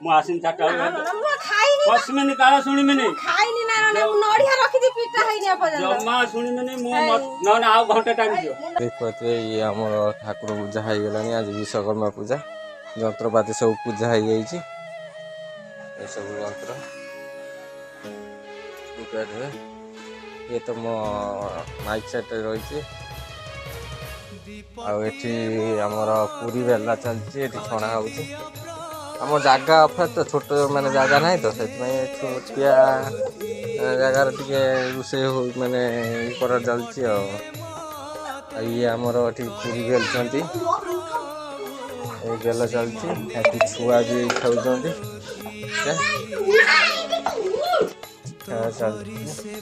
ମୁଁ ଆସିନି ଚାରିଟା ବସିମିନି କାଳ ଶୁଣିମିନି ଖାଇନି ନା ନଡ଼ିଆ ରଖିଛି ପିଠା ହେଇନି ଏପର୍ଯ୍ୟନ୍ତ ଜମା ଶୁଣିମିନି ମୁଁ ନହେଲେ ଆଉ ଘଣ୍ଟେ ଟାଇମ୍ ଦିଅ। ଦେଖୁଥିବେ ଇଏ ଆମର ଠାକୁର ପୂଜା ହେଇଗଲାଣି। ଆଜି ବିଶ୍ୱକର୍ମା ପୂଜା ଯନ୍ତ୍ରପାତି ସବୁ ପୂଜା ହେଇଯାଇଛି। ଏସବୁ ଯନ୍ତ୍ର ଦେଖିପାରୁଥିବେ। ଇଏ ତ ମୋ ମାଇକ୍ ସେଟ୍ରେ ରହିଛି। ଆଉ ଏଠି ଆମର ପୁରୀ ବେଲା ଚାଲିଛି। ଏଠି ଛଣା ହେଉଛି। ଆମ ଜାଗା ଅପେକ୍ଷା ତ ଛୋଟ ମାନେ ଜାଗା ନାହିଁ ତ ସେଥିପାଇଁ ଛୋଟିଆ ଜାଗାରେ ଟିକେ ରୋଷେଇ ମାନେ କରାଯାଉଛି ଆଉ ଇଏ ଆମର ଏଠି ପୁରୀ ବେଲୁଛନ୍ତି। ଏଇ ବେଲ ଚାଲିଛି। ଏଠି ଛୁଆ ବି ଖାଉଛନ୍ତି। ଚାଲିଛି।